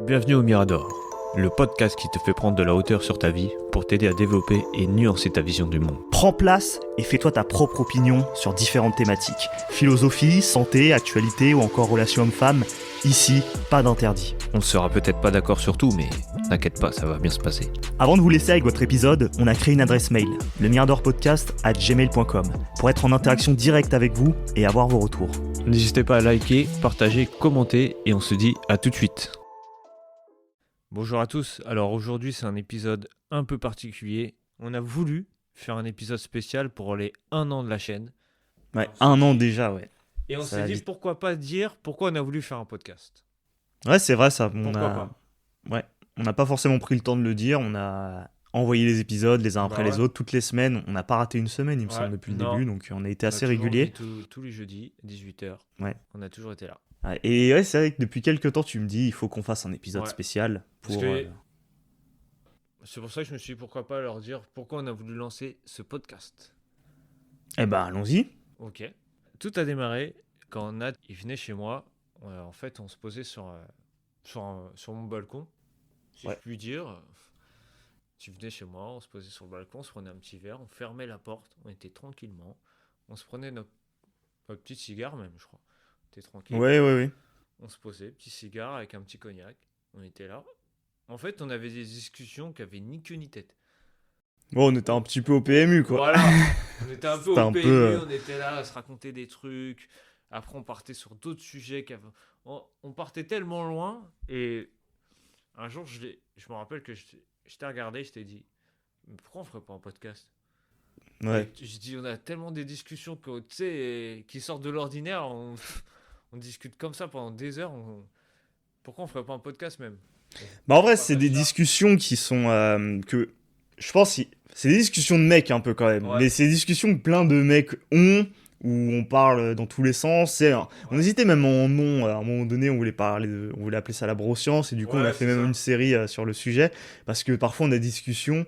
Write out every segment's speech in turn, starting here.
Bienvenue au Mirador, le podcast qui te fait prendre de la hauteur sur ta vie pour t'aider à développer et nuancer ta vision du monde. Prends place et fais-toi ta propre opinion sur différentes thématiques. Philosophie, santé, actualité ou encore relations hommes-femmes. Ici, pas d'interdit. On ne sera peut-être pas d'accord sur tout, mais t'inquiète pas, ça va bien se passer. Avant de vous laisser avec votre épisode, on a créé une adresse mail, lemiradorpodcast@gmail.com, pour être en interaction directe avec vous et avoir vos retours. N'hésitez pas à liker, partager, commenter et on se dit à tout de suite. Bonjour à tous, alors aujourd'hui c'est un épisode un peu particulier. On a voulu faire un épisode spécial pour les 1 an de la chaîne. Ouais, 1 an déjà, ouais. Et on Ça s'est va dit vite. pourquoi pas dire pourquoi on a voulu faire un podcast. Ouais, c'est vrai ça. Pourquoi pas. Ouais, on n'a pas forcément pris le temps de le dire. On a envoyé les épisodes les uns après les autres toutes les semaines. On n'a pas raté une semaine, il me semble, depuis le début. Donc on a été assez réguliers. Tous les jeudis, 18h. Ouais. On a toujours été là. Ouais, et ouais, c'est vrai que depuis quelques temps, tu me dis il faut qu'on fasse un épisode spécial Parce pour. que c'est pour ça que je me suis dit pourquoi pas leur dire pourquoi on a voulu lancer ce podcast. Eh ben, allons-y. Ok. Tout a démarré quand Nat il venait chez moi. En fait, on se posait sur mon balcon, si je puis dire. Tu venais chez moi, on se posait sur le balcon, on se prenait un petit verre, on fermait la porte, on était tranquillement. On se prenait notre petit cigare même, je crois. On était tranquille. Ouais. On se posait, petit cigare avec un petit cognac. On était là. En fait, on avait des discussions qui avaient ni queue ni tête. Bon, on était un petit peu au PMU, quoi. Voilà, on était un peu C'était au un PMU, peu, on était là à se raconter des trucs. Après, on partait sur d'autres sujets. On partait tellement loin. Et un jour, je me rappelle que je t'ai regardé, je t'ai dit, mais pourquoi on ferait pas un podcast? Ouais. Et je dis, on a tellement des discussions que, tu sais, qui sortent de l'ordinaire. On discute comme ça pendant des heures. Pourquoi on ferait pas un podcast même? Bah, en vrai, c'est des discussions qui sont. Que. Je pense que c'est des discussions de mecs un peu quand même. Ouais. Mais c'est des discussions que plein de mecs ont, où on parle dans tous les sens. On hésitait même en nom. À un moment donné, on voulait appeler ça la broscience. Et du coup, on a fait même une série sur le sujet. Parce que parfois, on a des discussions.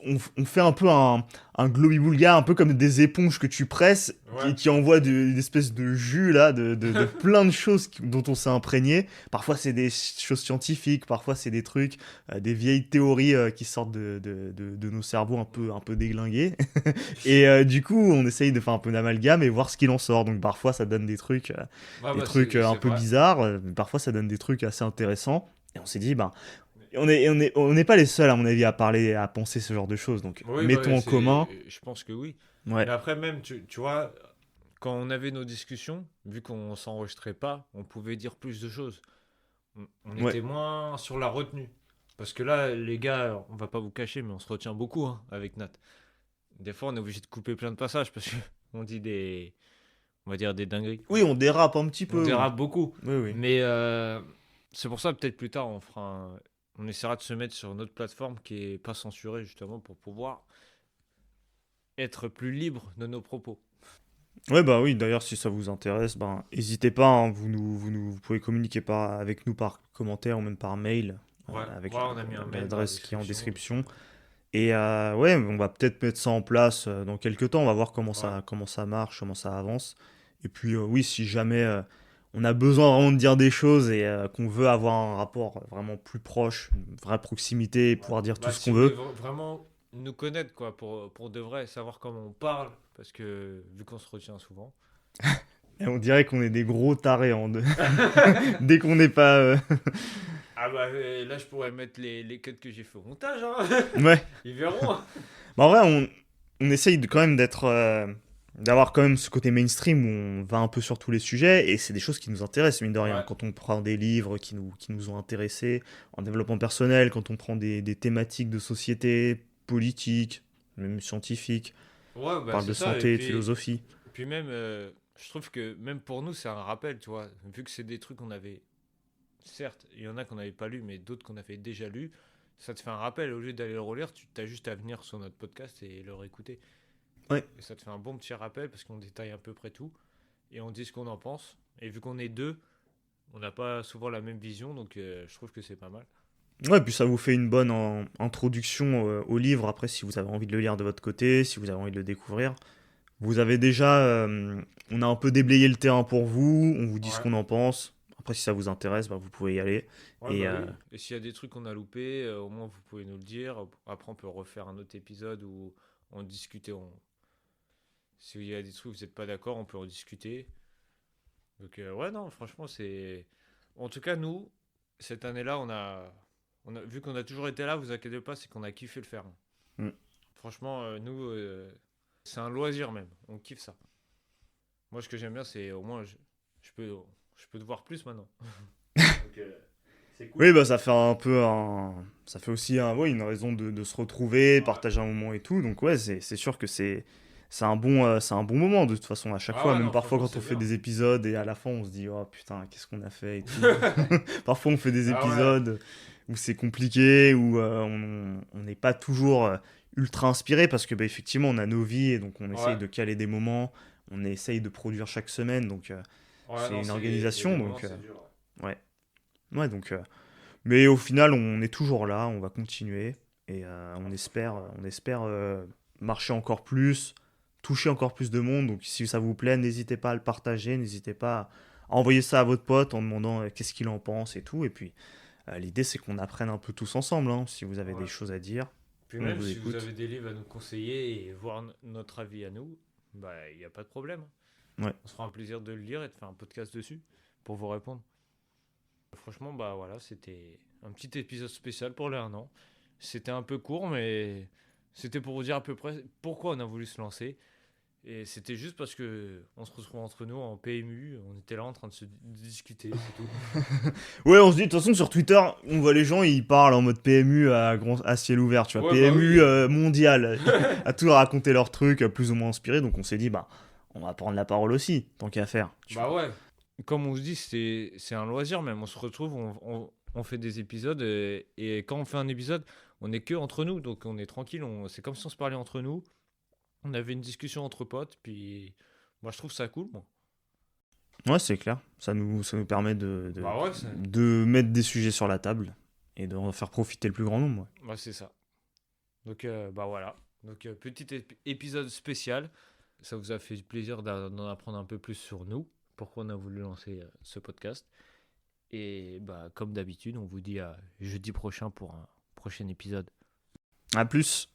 On fait un peu un globi-boulga, un peu comme des éponges que tu presses qui envoient une espèce de jus là, de plein de choses dont on s'est imprégné. Parfois c'est des choses scientifiques, parfois c'est des trucs, des vieilles théories qui sortent de nos cerveaux un peu déglingués. Et du coup on essaye de faire un peu d'amalgame et voir ce qu'il en sort. Donc parfois ça donne des trucs, un peu bizarres, parfois ça donne des trucs assez intéressants. Et on s'est dit, on n'est pas les seuls, à mon avis, à penser ce genre de choses. Donc, mettons en commun. Je pense que oui. Ouais. Mais après, même, tu vois, quand on avait nos discussions, vu qu'on s'enregistrait pas, on pouvait dire plus de choses. On était moins sur la retenue. Parce que là, les gars, on va pas vous cacher, mais on se retient beaucoup avec Nat. Des fois, on est obligé de couper plein de passages parce qu'on dit on va dire des dingueries. Oui, on dérape un petit peu. On dérape beaucoup. Oui. Mais c'est pour ça, peut-être plus tard, on essaiera de se mettre sur une autre plateforme qui est pas censurée, justement, pour pouvoir être plus libre de nos propos. Ouais, oui, d'ailleurs, si ça vous intéresse, n'hésitez pas, hein, vous pouvez communiquer avec nous par commentaire ou même par mail, avec on a mis un mail l'adresse qui est en description. Et on va peut-être mettre ça en place dans quelques temps, on va voir comment ça marche, comment ça avance. Et puis, oui, si jamais on a besoin vraiment de dire des choses et qu'on veut avoir un rapport vraiment plus proche, une vraie proximité et pouvoir dire tout ce qu'on veut. Vous voulez vraiment nous connaître, quoi, pour de vrai, savoir comment on parle, parce que vu qu'on se retient souvent. Et on dirait qu'on est des gros tarés dès qu'on n'est pas. Là, je pourrais mettre les cuts que j'ai fait au montage, hein. Ouais. Ils verront. En vrai, on essaye quand même d'avoir quand même ce côté mainstream où on va un peu sur tous les sujets et c'est des choses qui nous intéressent, mine de rien. Quand on prend des livres qui nous ont intéressés en développement personnel, quand on prend des thématiques de société, politique, même scientifique, on parle de santé, de philosophie. Et puis même, je trouve que même pour nous, c'est un rappel, tu vois, vu que c'est des trucs qu'on avait, certes, il y en a qu'on n'avait pas lu, mais d'autres qu'on avait déjà lus, ça te fait un rappel, au lieu d'aller le relire, tu as juste à venir sur notre podcast et le réécouter. Ouais. Et ça te fait un bon petit rappel parce qu'on détaille à peu près tout et on dit ce qu'on en pense. Et vu qu'on est deux, on n'a pas souvent la même vision, donc je trouve que c'est pas mal. Ouais, puis ça vous fait une bonne introduction au livre. Après, si vous avez envie de le lire de votre côté, si vous avez envie de le découvrir, vous avez déjà... on a un peu déblayé le terrain pour vous, on vous dit ce qu'on en pense. Après, si ça vous intéresse, bah, vous pouvez y aller. Ouais, Et bah oui. Et s'il y a des trucs qu'on a loupés, au moins vous pouvez nous le dire. Après, on peut refaire un autre épisode où on discutait. S'il y a des trucs où vous n'êtes pas d'accord, on peut en discuter. Donc, ouais, non, franchement, c'est. En tout cas, nous, cette année-là, vu qu'on a toujours été là, vous inquiétez pas, c'est qu'on a kiffé le faire. mm. Franchement, nous, c'est un loisir même. On kiffe ça. Moi, ce que j'aime bien, c'est au moins, je peux, je peux te voir plus maintenant. Donc, c'est cool. Oui, bah, ça fait un peu ça fait aussi ouais, une raison de se retrouver, Ouais. partager un moment et tout. Donc, ouais, c'est sûr que c'est un bon moment de toute façon à chaque Ah fois. ouais, Même non, parfois franchement, quand on c'est fait bien. des épisodes et à la fin on se dit, oh putain, qu'est-ce qu'on a fait et tout. Parfois on fait des Ah ouais. épisodes où c'est compliqué, où on n'est pas toujours ultra inspiré parce que bah, effectivement on a nos vies et donc on essaye Ouais. de caler des moments, on essaye de produire chaque semaine. Donc Ouais, c'est non, une il y a des organisation. moments, Donc c'est dur. ouais. Ouais, donc. Mais au final, on est toujours là, on va continuer et Ah, franchement, ouais. on espère marcher encore plus, toucher encore plus de monde. Donc si ça vous plaît, n'hésitez pas à le partager, n'hésitez pas à envoyer ça à votre pote en demandant qu'est-ce qu'il en pense et tout. Et puis l'idée, c'est qu'on apprenne un peu tous ensemble, hein. Si vous avez des Ouais. choses à dire, Puis on même vous si vous écoute. avez des livres à nous conseiller et voir notre avis à nous, bah il n'y a pas de problème. Ouais. On se fera un plaisir de le lire et de faire un podcast dessus pour vous répondre. Franchement, bah voilà, c'était un petit épisode spécial pour les 1 an. C'était un peu court, mais c'était pour vous dire à peu près pourquoi on a voulu se lancer. Et c'était juste parce que on se retrouve entre nous en PMU, on était là en train de se discuter, c'est tout. Ouais, on se dit, de toute façon, sur Twitter, on voit les gens, ils parlent en mode PMU à ciel ouvert, tu vois, Ouais, bah PMU oui. mondial, à tout raconter leurs trucs, plus ou moins inspirés. Donc on s'est dit, bah, on va prendre la parole aussi, tant qu'à faire, tu Bah vois. ouais. Comme on se dit, c'est un loisir même. On se retrouve, on fait des épisodes et quand on fait un épisode, on est que entre nous, donc on est tranquille. C'est comme si on se parlait entre nous. On avait une discussion entre potes, puis moi je trouve ça cool, moi. Ouais, c'est clair. Ça nous permet Bah ouais, de mettre des sujets sur la table et de faire profiter le plus grand nombre. bah c'est ça. Donc bah voilà. Donc petit épisode spécial. Ça vous a fait plaisir d'en apprendre un peu plus sur nous, pourquoi on a voulu lancer ce podcast. Et bah comme d'habitude, on vous dit à jeudi prochain pour un prochain épisode. À plus!